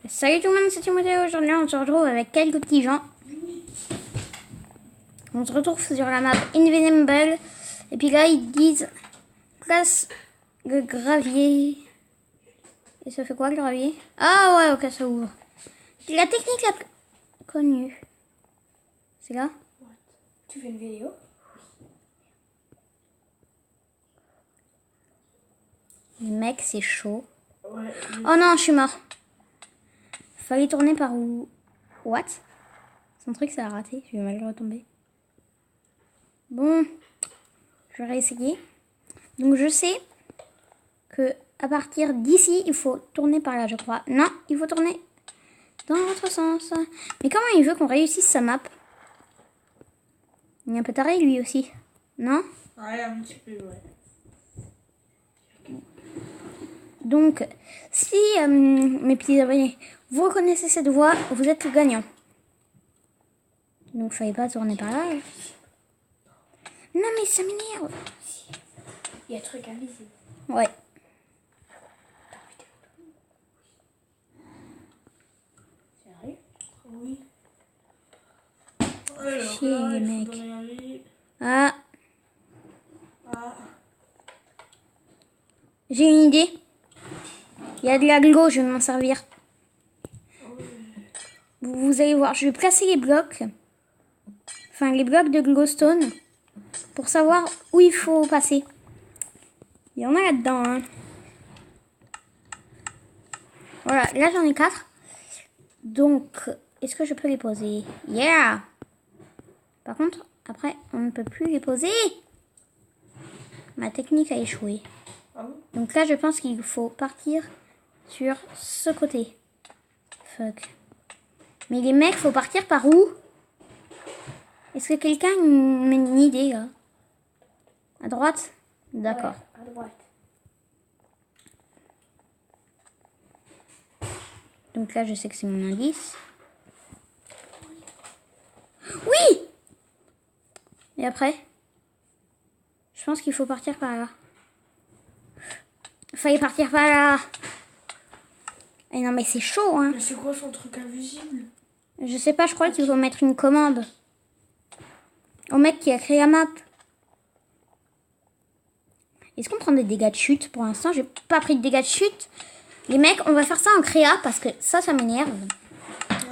Salut tout le monde, c'est Timothée. Aujourd'hui, on se retrouve avec quelques petits gens. On se retrouve sur la map Invisible. Et puis là, ils disent place le gravier. Et ça fait quoi le gravier? Ah ouais, ok, ça ouvre. La technique la plus connue. C'est là? Tu fais une vidéo? Les mecs, c'est chaud. Ouais. Oh non, je suis mort. Fallait tourner par où? What? Son truc, ça a raté. Je vais mal retomber. Bon, je vais réessayer. Donc, je sais que à partir d'ici, il faut tourner par là, je crois. Non, il faut tourner dans l'autre sens. Mais comment il veut qu'on réussisse sa map? Il est un peu taré, lui aussi. Non? Ouais, un petit peu, ouais. Donc, si mes petits abonnés, vous reconnaissez cette voix, vous êtes le gagnant. Donc, fallait pas tourner par là. Non, mais ça m'énerve. Il y a un truc invisible. Ouais. Sérieux? Oui. Alors, Chier, là, les il faut mecs. donner un lit. Ah, Ah. j'ai une idée. Il y a de la glow, je vais m'en servir. Vous allez voir, je vais placer les blocs. Enfin, les blocs de glowstone. Pour savoir où il faut passer. Il y en a là-dedans, hein. Voilà, là j'en ai 4. Donc, est-ce que je peux les poser? Yeah! Par contre, après, on ne peut plus les poser. Ma technique a échoué. Ah bon? Donc là, je pense qu'il faut partir sur ce côté. Fuck. Mais les mecs, faut partir par où? Est-ce que quelqu'un a une idée, là? À droite? D'accord. Ouais, à droite. Donc là, je sais que c'est mon indice. Oui! Et après? Je pense qu'il faut partir par là. Fallait partir par là. Et non, mais c'est chaud, hein. Mais c'est quoi son truc invisible? Je sais pas, je crois qu'il faut mettre une commande au mec qui a créé la map. Est-ce qu'on prend des dégâts de chute? Pour l'instant, j'ai pas pris de dégâts de chute. Les mecs, on va faire ça en créa parce que ça m'énerve.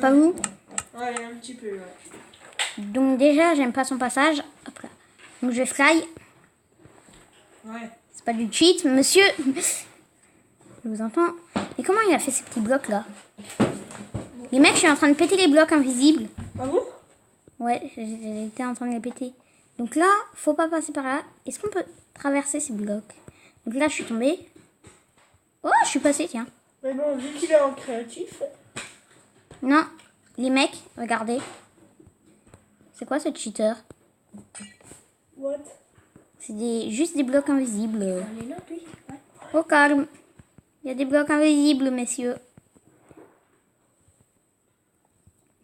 Pas vous? Ouais, un petit peu, ouais. Donc déjà, j'aime pas son passage. Hop là. Donc je vais fly. Ouais. C'est pas du cheat, monsieur. Je vous entends. Et comment il a fait ces petits blocs là? Les mecs, je suis en train de péter les blocs invisibles. Ah bon? Ouais, j'étais en train de les péter. Donc là, faut pas passer par là. Est-ce qu'on peut traverser ces blocs? Donc là, je suis tombée. Oh, je suis passée, tiens. Mais bon, vu qu'il est en créatif. Non, les mecs, regardez. C'est quoi ce cheater? What? C'est juste des blocs invisibles. On est là, lui? Ouais. Au calme. Il y a des blocs invisibles, messieurs.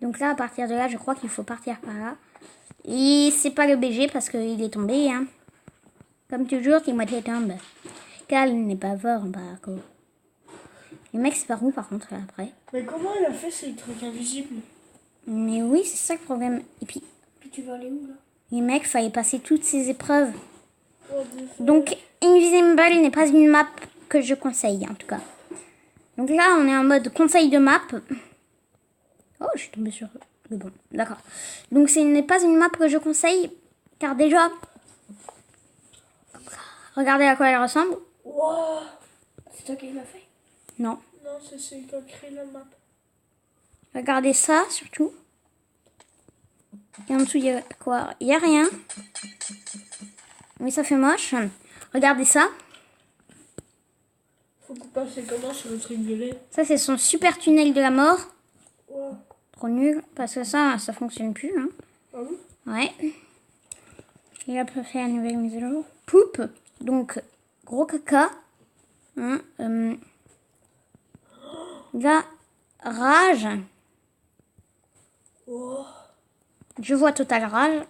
Donc là, à partir de là, je crois qu'il faut partir par là. Et c'est pas le BG parce qu'il est tombé, hein. Comme toujours, Timothée tombe. Cal n'est pas fort en parcours. Les mecs, c'est par où, par contre, là, après? Mais comment il a fait ces trucs invisibles? Mais oui, c'est ça le problème. Et puis, Tu vas aller où, là? les mecs, fallait passer toutes ces épreuves. What the fuck? Donc, Invisible n'est pas une map que je conseille, en tout cas. Donc là, on est en mode conseil de map. Oh, je suis tombée sur le bon. D'accord. Donc, ce n'est pas une map que je conseille, car déjà, regardez à quoi elle ressemble. Wow. C'est toi qui l'as fait? Non. Non, c'est celui qui a créé la map. Regardez ça, surtout. Et en dessous, il y a quoi? Il n'y a rien. Mais ça fait moche. Regardez ça. Faut qu'on passe comment sur le truc violet? Ça, c'est son super tunnel de la mort. Wow. Trop nul. Parce que ça fonctionne plus. Hein. Ah bon? Ouais. Il a pas fait la nouvelle mise à jour. Poupe. Donc, gros caca. Hein, là, rage. Wow. Je vois total rage.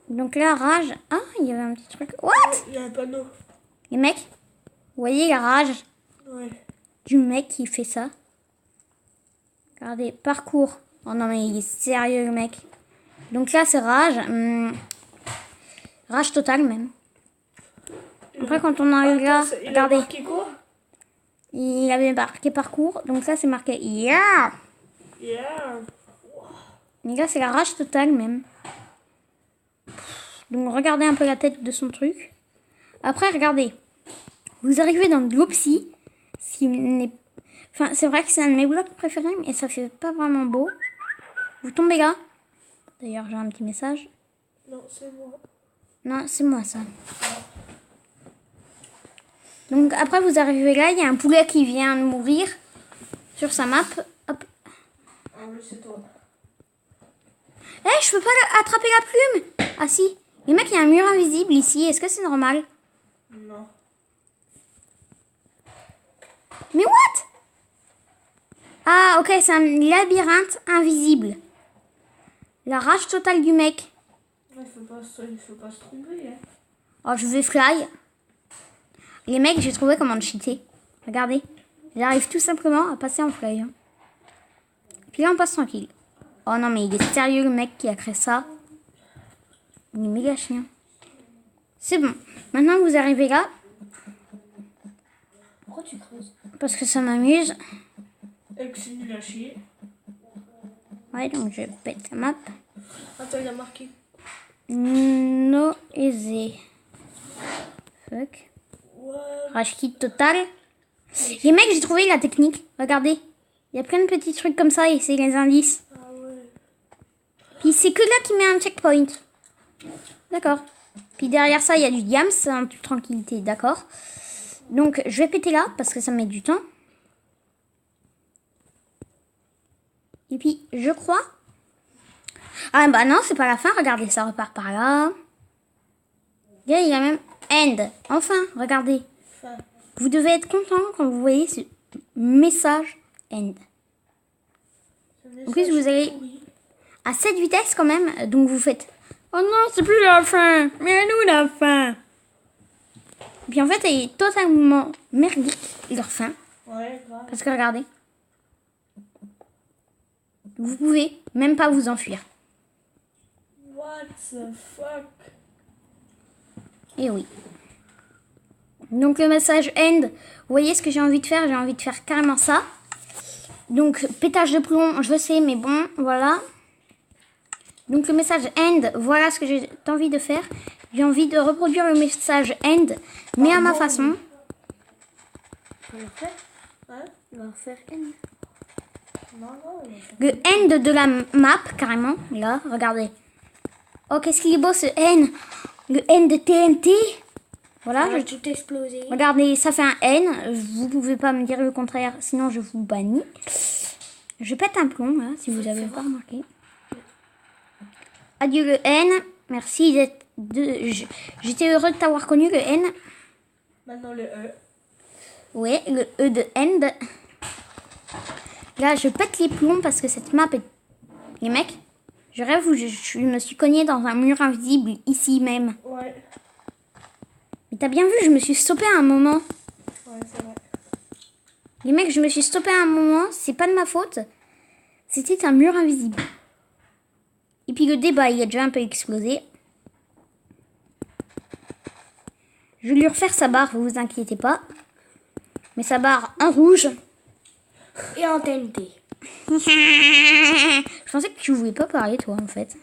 Donc là, rage. Ah, il y avait un petit truc. What? Il y a un panneau. Les mecs, vous voyez la rage? Ouais. du mec qui fait ça. Regardez, parcours. Oh non, mais il est sérieux, le mec. Donc là, c'est rage. Rage totale, même. Après, quand on arrive là, Il a regardez. marqué quoi? Il avait marqué parcours. Donc ça, c'est marqué yeah. Yeah. Mais là, c'est la rage totale, même. Donc, regardez un peu la tête de son truc. Après, regardez. Vous arrivez dans le Glopsy. Enfin, c'est vrai que c'est un de mes blocs préférés, mais ça fait pas vraiment beau. Vous tombez là. D'ailleurs, j'ai un petit message. Non, c'est moi. Non, c'est moi, ça. Donc, après, vous arrivez là. Il y a un poulet qui vient de mourir sur sa map. Hop. Ah oui, c'est toi. Eh, je peux pas attraper la plume. Ah si. Les mecs, il y a un mur invisible ici. Est-ce que c'est normal? Non. Mais what? Ah, ok, c'est un labyrinthe invisible. La rage totale du mec. Il faut pas se tromper. Hein. Oh, je vais fly. Les mecs, j'ai trouvé comment cheater. Regardez. J'arrive tout simplement à passer en fly. Hein. Puis là, on passe tranquille. Oh non, mais il est sérieux, le mec qui a créé ça. Il est méga chien. C'est bon. Maintenant que vous arrivez là. Pourquoi tu creuses? Parce que ça m'amuse. Et que c'est nul à chier. Ouais, donc je pète la map. Attends, il a marqué. No easy. Fuck. Ouais. Rage kit total. Les mecs, j'ai trouvé la technique. Regardez. Il y a plein de petits trucs comme ça et c'est les indices. Ah ouais. Puis c'est que là qui met un checkpoint. D'accord. Puis derrière ça, il y a du diams en toute tranquillité. D'accord. Donc, je vais péter là parce que ça met du temps. Et puis, je crois... Ah bah non, c'est pas la fin. Regardez, ça repart par là. Il y a même end. Enfin, regardez. Enfin, Vous devez être content quand vous voyez ce message end. En plus, vous allez à cette vitesse quand même. Donc, vous faites... Oh non, c'est plus la fin. Mais à nous la fin. Et puis en fait, elle est totalement merdique, leur fin. ouais, grave. Parce que regardez. Vous pouvez même pas vous enfuir. What the fuck? Et oui. Donc le message end, vous voyez ce que j'ai envie de faire? J'ai envie de faire carrément ça. Donc pétage de plomb, je sais, mais bon, voilà. Donc le message end, voilà ce que j'ai envie de faire. J'ai envie de reproduire le message end, mais à ma façon. Tu vas le faire? Hein? Tu vas le faire end? Non, non. Le end de la map, carrément. Là, regardez. Oh, qu'est-ce qu'il est beau ce N. Le N de TNT. Voilà, Je tout explosé. regardez, ça fait un N. Vous pouvez pas me dire le contraire, sinon je vous bannis. Je pète un plomb, là, si vous n'avez pas remarqué. Adieu le N. Merci d'être... J'étais heureux de t'avoir connu, le N. Maintenant le E. Ouais, le E de end. Là, je pète les plombs parce que cette map est... Les mecs, je rêve où je me suis cogné dans un mur invisible, ici même. Ouais. Mais t'as bien vu, je me suis stoppé à un moment. Ouais, c'est vrai. Les mecs, je me suis stoppé à un moment, c'est pas de ma faute. C'était un mur invisible. Et puis le débat, il a déjà un peu explosé. Je vais lui refaire sa barre, vous inquiétez pas. Mais sa barre en rouge. Et en TNT. Je pensais que tu voulais pas parler, toi, en fait.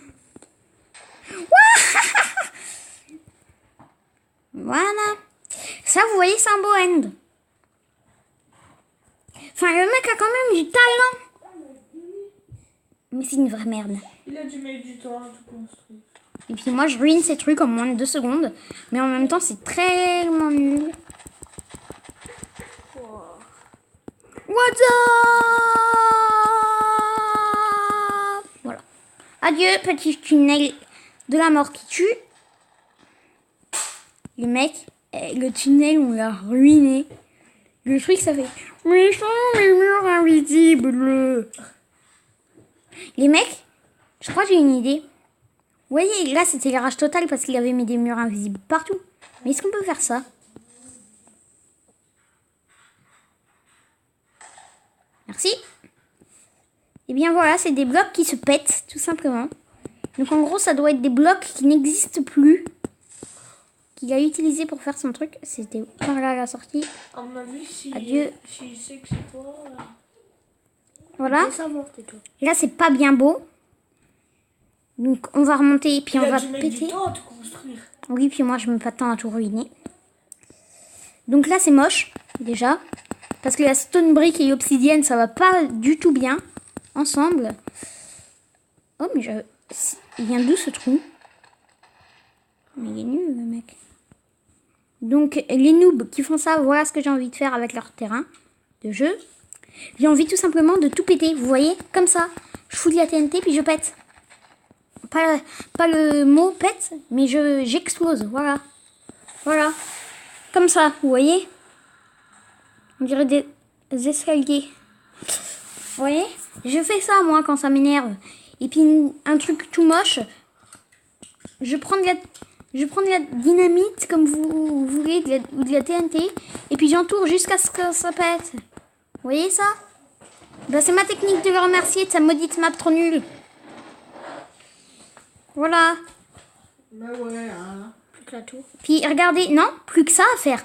Voilà. Ça, vous voyez, c'est un beau end. Enfin, le mec a quand même du talent. Mais c'est une vraie merde. Il a dû mettre du temps à tout construire. Et puis moi, je ruine ces trucs en moins de 2 secondes. Mais en même temps, c'est tellement nul. What's up? Voilà. Adieu, petit tunnel de la mort qui tue. Le mec, le tunnel, on l'a ruiné. Le truc, ça fait... Mais sont les murs invisibles. Les mecs, je crois que j'ai une idée. Vous voyez, là, c'était la rage totale parce qu'il avait mis des murs invisibles partout. Mais est-ce qu'on peut faire ça? Merci. Et bien voilà, c'est des blocs qui se pètent, tout simplement. Donc en gros, ça doit être des blocs qui n'existent plus. Qu'il a utilisé pour faire son truc. C'était par là la sortie. À mon avis, si Adieu. il sait que c'est toi, Voilà. il peut savoir que c'est toi. Là, c'est pas bien beau. Donc on va remonter et puis on va Tu mets du péter. temps à te construire. Oui, puis moi, je me pas de temps à tout ruiner. Donc là, c'est moche, déjà. Parce que la stone brick et l'obsidienne, ça va pas du tout bien ensemble. Oh, mais il vient d'où ce trou? Mais il est nul, le mec. Donc, les noobs qui font ça, voilà ce que j'ai envie de faire avec leur terrain de jeu. J'ai envie tout simplement de tout péter, vous voyez? Comme ça. Je fous de la TNT, puis je pète. Pas le mot pète, mais j'explose, voilà. Voilà. Comme ça, vous voyez? On dirait des escaliers. Vous voyez? Je fais ça, moi, quand ça m'énerve. Et puis, un truc tout moche. Je prends de la dynamite, comme vous voulez, ou de la TNT. Et puis, j'entoure jusqu'à ce que ça pète. Vous voyez ça? Ben, c'est ma technique de le remercier de sa maudite map trop nulle. Voilà. Bah ouais, hein. Plus que la tour. Puis regardez, non, plus que ça à faire.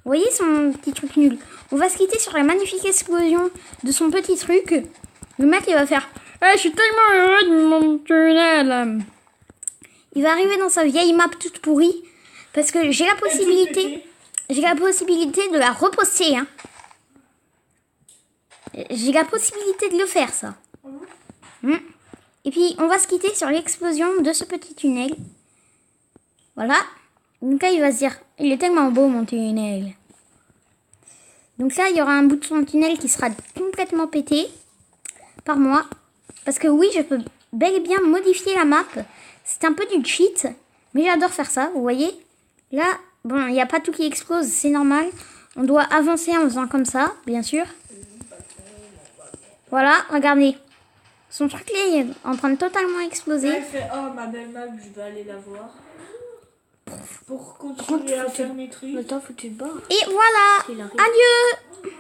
Vous voyez son petit truc nul. On va se quitter sur la magnifique explosion de son petit truc. Le mec, il va faire je suis tellement heureux de mon tunnel. Il va arriver dans sa vieille map toute pourrie. Parce que j'ai la possibilité de la reposter. Hein. J'ai la possibilité de le faire, ça. Et puis, on va se quitter sur l'explosion de ce petit tunnel. Voilà. Donc là, il va se dire, il est tellement beau, mon tunnel. Donc là, il y aura un bout de son tunnel qui sera complètement pété par moi. Parce que oui, je peux bel et bien modifier la map. C'est un peu du cheat, mais j'adore faire ça, vous voyez. Là, bon, il n'y a pas tout qui explose, c'est normal. On doit avancer en faisant comme ça, bien sûr. Voilà, regardez. Son truc là, il est en train de totalement exploser. Elle fait ma belle map, je vais aller la voir. Pour continuer à faire mes trucs. Et voilà. Adieu.